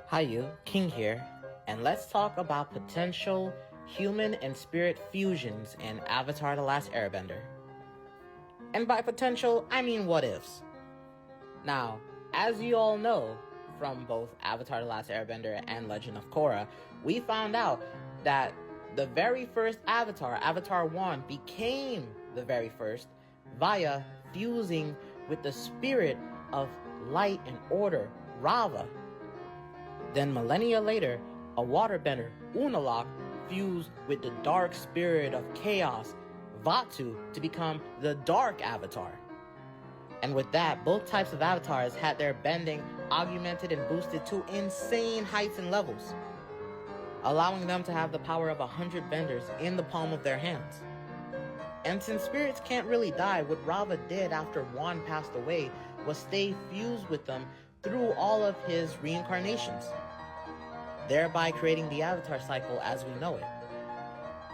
Hi you, King here, and let's talk about potential human and spirit fusions in Avatar The Last Airbender. And by potential, I mean what ifs. Now, as you all know, from both Avatar The Last Airbender and Legend of Korra, we found out that the very first Avatar, Avatar 1, became the very first via fusing with the spirit of light and order, Rava. Then millennia later, a waterbender, Unalaq, fused with the dark spirit of chaos, Vatu, to become the Dark Avatar. And with that, both types of avatars had their bending augmented and boosted to insane heights and levels, allowing them to have the power of 100 benders in the palm of their hands. And since spirits can't really die, what Rava did after Wan passed away was stay fused with them through all of his reincarnations, thereby creating the avatar cycle as we know it.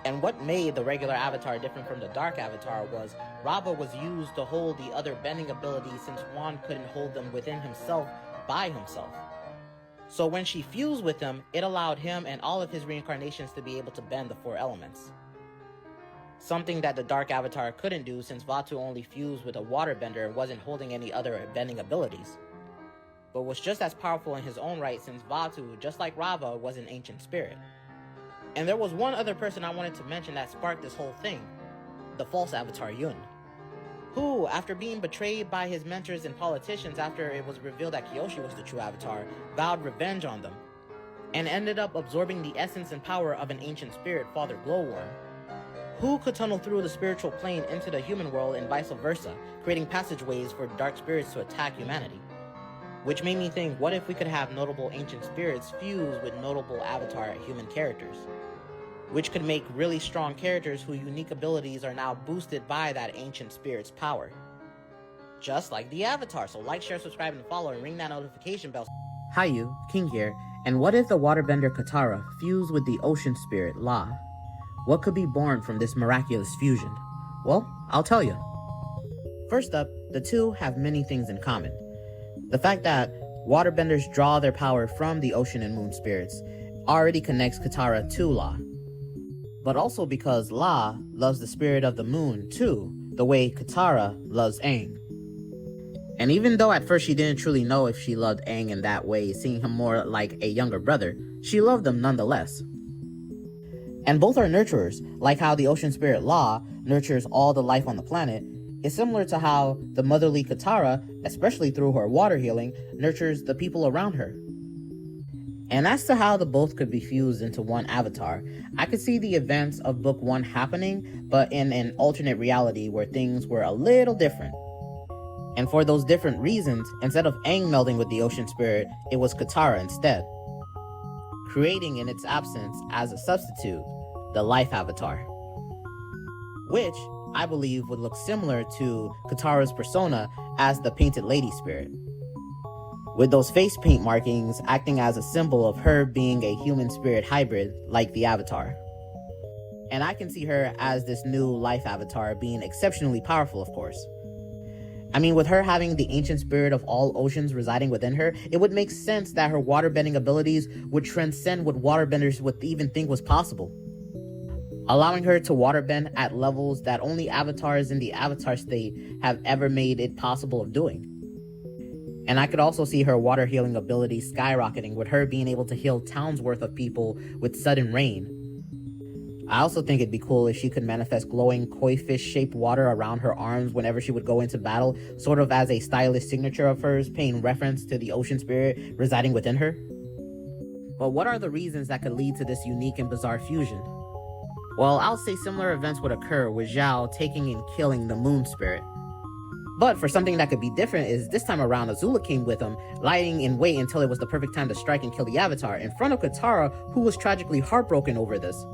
And what made the regular avatar different from the dark avatar was Rava was used to hold the other bending abilities since Wan couldn't hold them within himself by himself. So when she fused with him, it allowed him and all of his reincarnations to be able to bend the four elements. Something that the dark avatar couldn't do since Vatu only fused with a waterbender and wasn't holding any other bending abilities, but was just as powerful in his own right since Vatu, just like Rava, was an ancient spirit. And there was one other person I wanted to mention that sparked this whole thing, the false avatar Yun, who, after being betrayed by his mentors and politicians after it was revealed that Kyoshi was the true avatar, vowed revenge on them, and ended up absorbing the essence and power of an ancient spirit, Father Glowworm, who could tunnel through the spiritual plane into the human world and vice versa, creating passageways for dark spirits to attack humanity. Which made me think, what if we could have notable ancient spirits fused with notable avatar human characters? Which could make really strong characters whose unique abilities are now boosted by that ancient spirit's power. Just like the avatar, so like, share, subscribe, and follow, and ring that notification bell. Hi you, King here, and what if the waterbender Katara fused with the ocean spirit La? What could be born from this miraculous fusion? Well, I'll tell you. First up, the two have many things in common. The fact that waterbenders draw their power from the ocean and moon spirits already connects Katara to La. But also because La loves the spirit of the moon too, the way Katara loves Aang. And even though at first she didn't truly know if she loved Aang in that way, seeing him more like a younger brother, she loved him nonetheless. And both are nurturers, like how the ocean spirit La nurtures all the life on the planet. Is similar to how the motherly Katara, especially through her water healing, nurtures the people around her. And as to how the both could be fused into one avatar, I could see the events of book 1 happening, but in an alternate reality where things were a little different. And for those different reasons, instead of Aang melding with the ocean spirit, it was Katara instead, creating in its absence as a substitute, the life avatar, which I believe would look similar to Katara's persona as the painted lady spirit, with those face paint markings acting as a symbol of her being a human spirit hybrid like the avatar. And I can see her as this new life avatar being exceptionally powerful, of course. I mean, with her having the ancient spirit of all oceans residing within her, it would make sense that her waterbending abilities would transcend what waterbenders would even think was possible, allowing her to waterbend at levels that only avatars in the avatar state have ever made it possible of doing. And I could also see her water healing ability skyrocketing, with her being able to heal towns worth of people with sudden rain. I also think it'd be cool if she could manifest glowing koi fish shaped water around her arms whenever she would go into battle, sort of as a stylish signature of hers, paying reference to the ocean spirit residing within her. But what are the reasons that could lead to this unique and bizarre fusion? Well, I'll say similar events would occur with Zhao taking and killing the moon spirit. But for something that could be different is this time around Azula came with him, lying in wait until it was the perfect time to strike and kill the avatar in front of Katara, who was tragically heartbroken over this.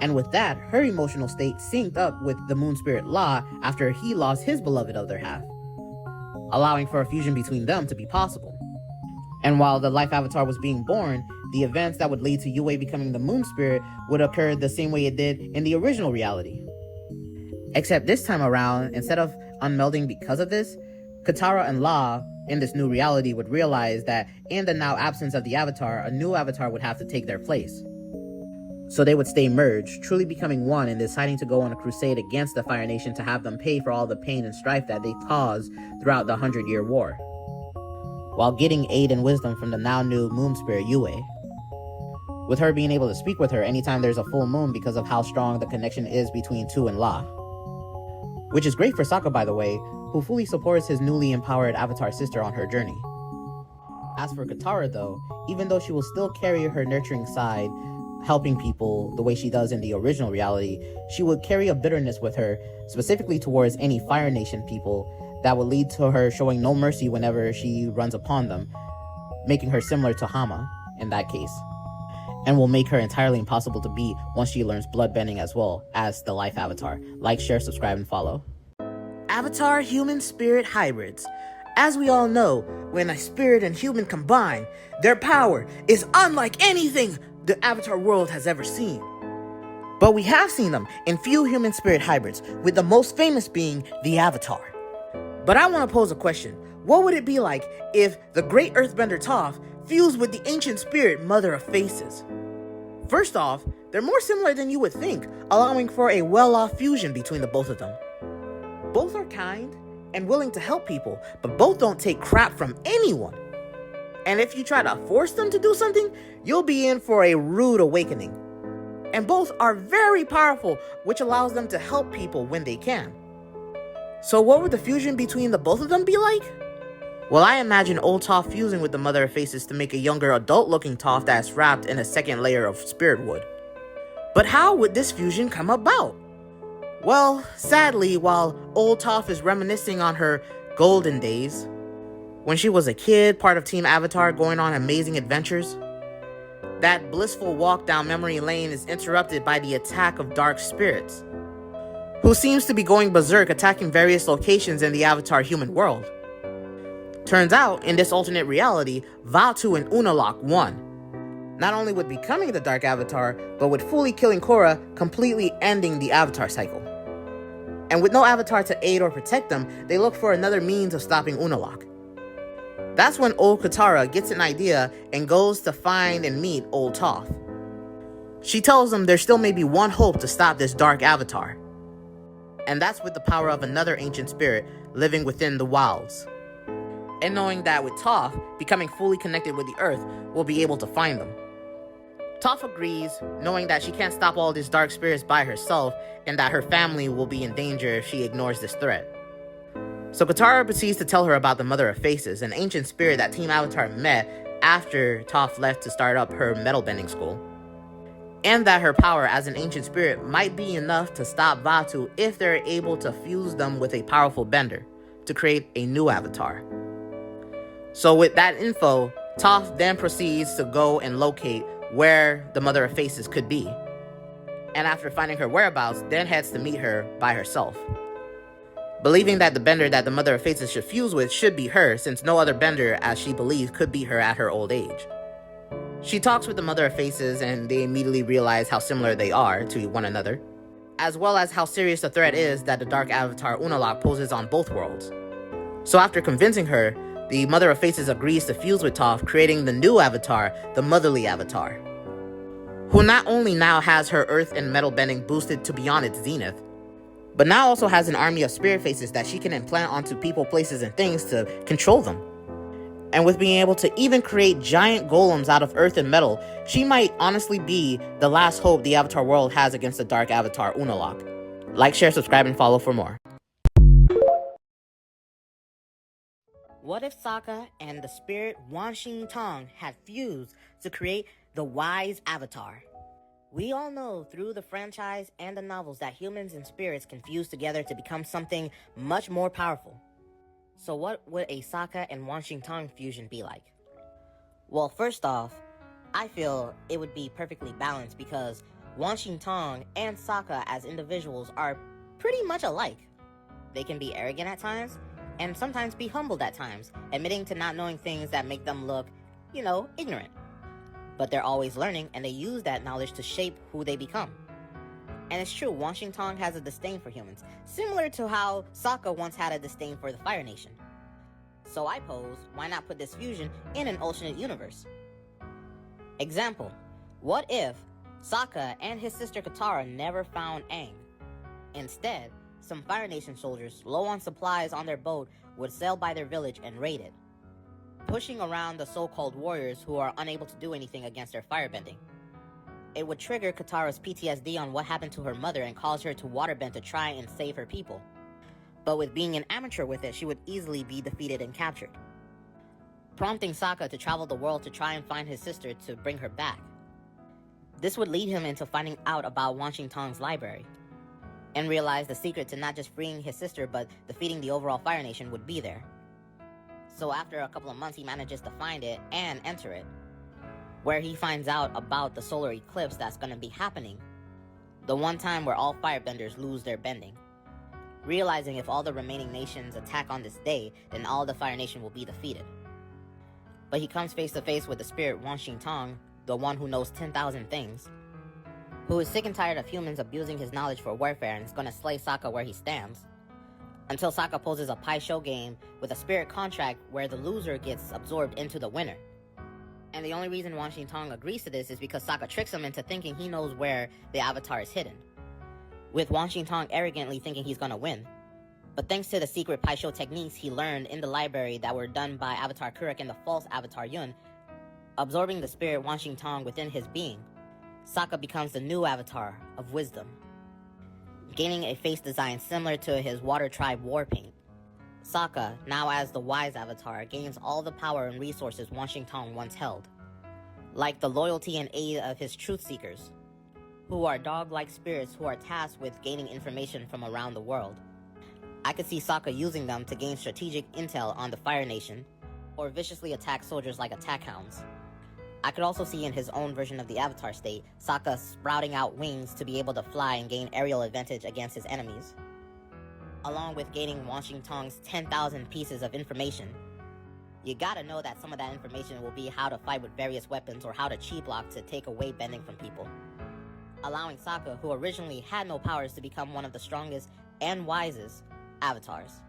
And with that, her emotional state synced up with the moon spirit La after he lost his beloved other half, allowing for a fusion between them to be possible. And while the life avatar was being born, the events that would lead to Yue becoming the moon spirit would occur the same way it did in the original reality. Except this time around, instead of unmelding because of this, Katara and La, in this new reality, would realize that in the now absence of the Avatar, a new Avatar would have to take their place. So they would stay merged, truly becoming one and deciding to go on a crusade against the Fire Nation to have them pay for all the pain and strife that they caused throughout the 100-Year War, while getting aid and wisdom from the now new moon spirit Yue, with her being able to speak with her anytime there's a full moon because of how strong the connection is between Tu and La. Which is great for Sokka, by the way, who fully supports his newly empowered Avatar sister on her journey. As for Katara though, even though she will still carry her nurturing side, helping people the way she does in the original reality, she would carry a bitterness with her, specifically towards any Fire Nation people, that would lead to her showing no mercy whenever she runs upon them, making her similar to Hama in that case, and will make her entirely impossible to beat once she learns bloodbending as well as the life avatar. Like, share, subscribe, and follow. Avatar human spirit hybrids. As we all know, when a spirit and human combine, their power is unlike anything the Avatar world has ever seen. But we have seen them in few human spirit hybrids, with the most famous being the Avatar. But I want to pose a question. What would it be like if the great earthbender Toph fused with the ancient spirit Mother of Faces? First off, they're more similar than you would think, allowing for a well-off fusion between the both of them. Both are kind and willing to help people, but both don't take crap from anyone. And if you try to force them to do something, you'll be in for a rude awakening. And both are very powerful, which allows them to help people when they can. So what would the fusion between the both of them be like? Well, I imagine old Toph fusing with the Mother of Faces to make a younger adult-looking Toph that's wrapped in a second layer of spirit wood. But how would this fusion come about? Well, sadly, while old Toph is reminiscing on her golden days, when she was a kid, part of Team Avatar going on amazing adventures, that blissful walk down memory lane is interrupted by the attack of dark spirits, who seems to be going berserk, attacking various locations in the Avatar human world. Turns out, in this alternate reality, Vaatu and Unalaq won, not only with becoming the Dark Avatar, but with fully killing Korra, completely ending the Avatar cycle. And with no Avatar to aid or protect them, they look for another means of stopping Unalaq. That's when old Katara gets an idea and goes to find and meet old Toph. She tells them there still may be one hope to stop this Dark Avatar, and that's with the power of another ancient spirit living within the wilds. And knowing that with Toph becoming fully connected with the earth, we'll be able to find them. Toph agrees, knowing that she can't stop all these dark spirits by herself, and that her family will be in danger if she ignores this threat. So Katara proceeds to tell her about the Mother of Faces, an ancient spirit that Team Avatar met after Toph left to start up her metal bending school, and that her power as an ancient spirit might be enough to stop Vaatu if they're able to fuse them with a powerful bender to create a new Avatar. So with that info, Toph then proceeds to go and locate where the Mother of Faces could be, and after finding her whereabouts, then heads to meet her by herself, believing that the bender that the Mother of Faces should fuse with should be her, since no other bender, as she believes, could beat her at her old age. She talks with the Mother of Faces, and they immediately realize how similar they are to one another, as well as how serious the threat is that the Dark Avatar Unalaq poses on both worlds. So after convincing her, the Mother of Faces agrees to fuse with Toph, creating the new Avatar, the Motherly Avatar, who not only now has her earth and metal bending boosted to beyond its zenith, but now also has an army of spirit faces that she can implant onto people, places, and things to control them. And with being able to even create giant golems out of earth and metal, she might honestly be the last hope the Avatar world has against the Dark Avatar Unalaq. Like, share, subscribe, and follow for more. What if Sokka and the spirit Wan Xing Tong had fused to create the Wise Avatar? We all know through the franchise and the novels that humans and spirits can fuse together to become something much more powerful. So what would a Sokka and Wan Xing Tong fusion be like? Well, first off, I feel it would be perfectly balanced because Wan Xing Tong and Sokka as individuals are pretty much alike. They can be arrogant at times, and sometimes be humbled at times, admitting to not knowing things that make them look, ignorant. But they're always learning, and they use that knowledge to shape who they become. And it's true, Wan Xing Tong has a disdain for humans, similar to how Sokka once had a disdain for the Fire Nation. So I pose, why not put this fusion in an alternate universe? Example, what if Sokka and his sister Katara never found Aang? Instead, some Fire Nation soldiers, low on supplies on their boat, would sail by their village and raid it, pushing around the so-called warriors who are unable to do anything against their firebending. It would trigger Katara's PTSD on what happened to her mother and cause her to waterbend to try and save her people. But with being an amateur with it, she would easily be defeated and captured, prompting Sokka to travel the world to try and find his sister to bring her back. This would lead him into finding out about Wan Ching Tong's library, and realize the secret to not just freeing his sister but defeating the overall Fire Nation would be there. So after a couple of months, he manages to find it and enter it, where he finds out about the solar eclipse that's going to be happening, the one time where all firebenders lose their bending. Realizing if all the remaining nations attack on this day, then all the Fire Nation will be defeated. But he comes face to face with the spirit Wan Ching Tong, the one who knows 10,000 things, who is sick and tired of humans abusing his knowledge for warfare and is going to slay Sokka where he stands, until Sokka poses a Pai Sho game with a spirit contract where the loser gets absorbed into the winner. And the only reason Wan Ching Tong agrees to this is because Sokka tricks him into thinking he knows where the Avatar is hidden, with Wan Ching Tong arrogantly thinking he's gonna win. But thanks to the secret Pai Sho techniques he learned in the library that were done by Avatar Kuruk and the false Avatar Yun, absorbing the spirit Wan Ching Tong within his being, Sokka becomes the new Avatar of Wisdom, gaining a face design similar to his Water Tribe war paint. Sokka, now as the Wise Avatar, gains all the power and resources Wan Ching Tong once held, like the loyalty and aid of his Truth Seekers, who are dog-like spirits who are tasked with gaining information from around the world. I could see Sokka using them to gain strategic intel on the Fire Nation, or viciously attack soldiers like attack hounds. I could also see in his own version of the Avatar state, Sokka sprouting out wings to be able to fly and gain aerial advantage against his enemies, along with gaining Wan Ching Tong's 10,000 pieces of information. You gotta know that some of that information will be how to fight with various weapons or how to chi block to take away bending from people, allowing Sokka, who originally had no powers, to become one of the strongest and wisest avatars.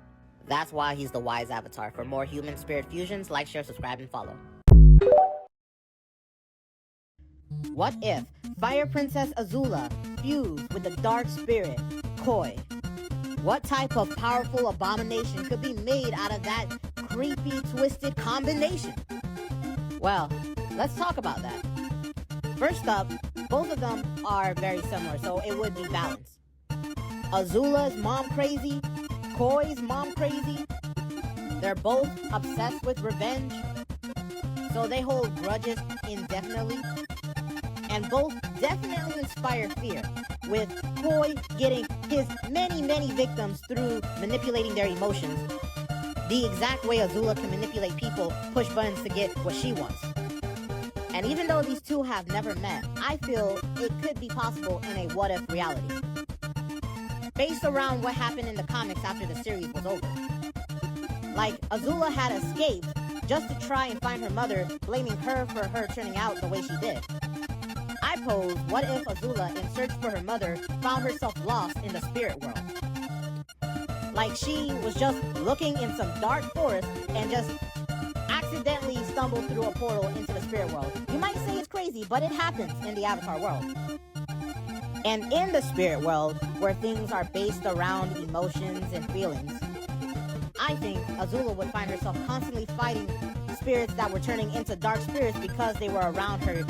That's why he's the Wise Avatar. For more human spirit fusions, like, share, subscribe, and follow. What if Fire Princess Azula fused with the dark spirit Koi? What type of powerful abomination could be made out of that creepy, twisted combination? Well, let's talk about that. First up, both of them are very similar, so it would be balanced. Azula's mom crazy, Koi's mom crazy. They're both obsessed with revenge, so they hold grudges indefinitely. And both definitely inspire fear, with Koi getting his many victims through manipulating their emotions, the exact way Azula can manipulate people, push buttons to get what she wants. And even though these two have never met, I feel it could be possible in a what-if reality, based around what happened in the comics after the series was over. Like, Azula had escaped just to try and find her mother, blaming her for her turning out the way she did. I pose, what if Azula, in search for her mother, found herself lost in the spirit world? Like, she was just looking in some dark forest and just accidentally stumbled through a portal into the spirit world. You might say it's crazy, but it happens in the Avatar world. And in the spirit world, where things are based around emotions and feelings, I think Azula would find herself constantly fighting spirits that were turning into dark spirits because they were around her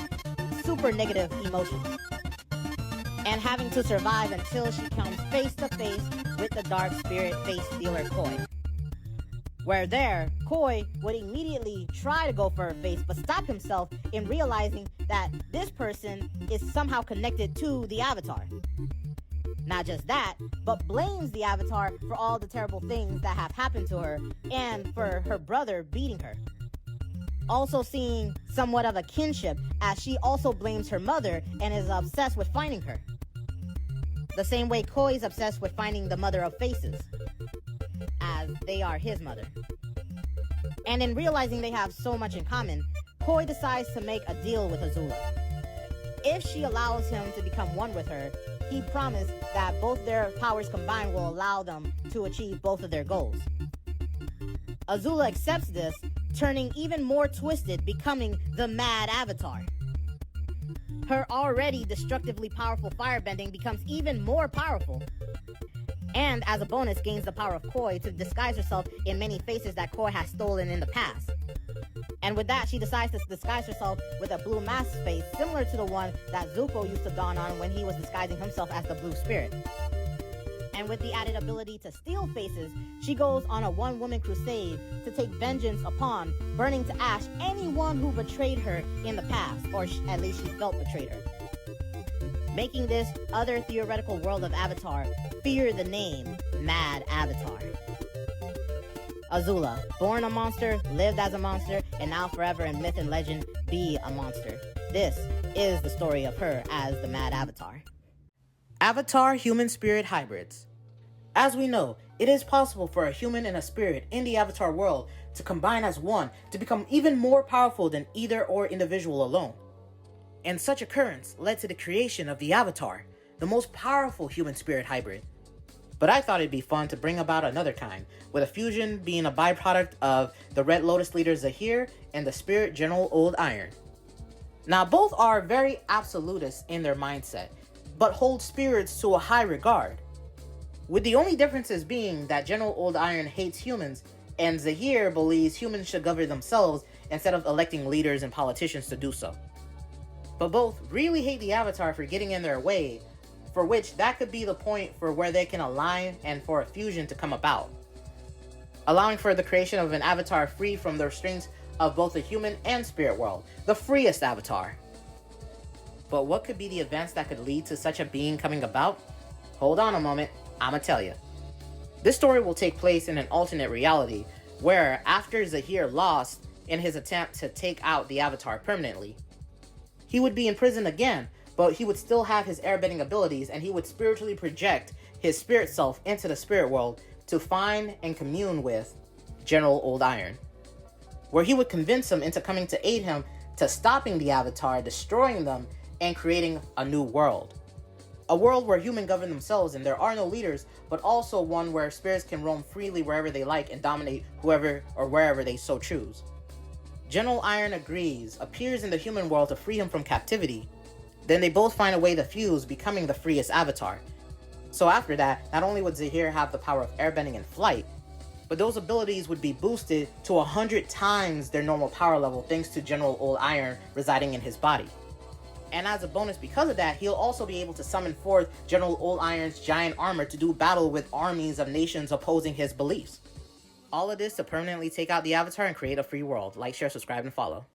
super negative emotions, and having to survive until she comes face to face with the dark spirit face stealer Koi. Where there, Koi would immediately try to go for her face, but stop himself in realizing that this person is somehow connected to the Avatar. Not just that, but blames the Avatar for all the terrible things that have happened to her and for her brother beating her. Also seeing somewhat of a kinship, as she also blames her mother and is obsessed with finding her. The same way Koi is obsessed with finding the mother of faces, as they are his mother. And in realizing they have so much in common, Koi decides to make a deal with Azula. If she allows him to become one with her, he promised that both their powers combined will allow them to achieve both of their goals. Azula accepts this, turning even more twisted, becoming the Mad Avatar. Her already destructively powerful firebending becomes even more powerful. And as a bonus, gains the power of Koi to disguise herself in many faces that Koi has stolen in the past. And with that, she decides to disguise herself with a blue mask face, similar to the one that Zuko used to don on when he was disguising himself as the Blue Spirit. And with the added ability to steal faces, she goes on a one-woman crusade to take vengeance upon, burning to ash anyone who betrayed her in the past, or at least she felt betrayed her. Making this other theoretical world of Avatar fear the name Mad Avatar. Azula, born a monster, lived as a monster, and now forever in myth and legend be a monster. This is the story of her as the Mad Avatar. Avatar human spirit hybrids. As we know, it is possible for a human and a spirit in the Avatar world to combine as one to become even more powerful than either or individual alone. And such occurrence led to the creation of the Avatar, the most powerful human spirit hybrid. But I thought it'd be fun to bring about another kind, with a fusion being a byproduct of the Red Lotus leader Zahir and the spirit General Old Iron. Now both are very absolutist in their mindset, but hold spirits to a high regard, with the only differences being that General Old Iron hates humans and Zahir believes humans should govern themselves instead of electing leaders and politicians to do so. But both really hate the Avatar for getting in their way, for which that could be the point for where they can align and for a fusion to come about, allowing for the creation of an Avatar free from the restraints of both the human and spirit world, the freest Avatar. But what could be the events that could lead to such a being coming about? Hold on a moment, I'ma tell you. This story will take place in an alternate reality, where after Zahir lost in his attempt to take out the Avatar permanently, he would be in prison again, but he would still have his airbending abilities, and he would spiritually project his spirit self into the spirit world to find and commune with General Old Iron, where he would convince him into coming to aid him to stopping the Avatar, destroying them, and creating a new world. A world where humans govern themselves and there are no leaders, but also one where spirits can roam freely wherever they like and dominate whoever or wherever they so choose. General Iron agrees, appears in the human world to free him from captivity. Then they both find a way to fuse, becoming the freest Avatar. So after that, not only would Zahir have the power of airbending and flight, but those abilities would be boosted to 100 times their normal power level thanks to General Old Iron residing in his body. And as a bonus because of that, he'll also be able to summon forth General Old Iron's giant armor to do battle with armies of nations opposing his beliefs. All of this to permanently take out the Avatar and create a free world. Like, share, subscribe, and follow.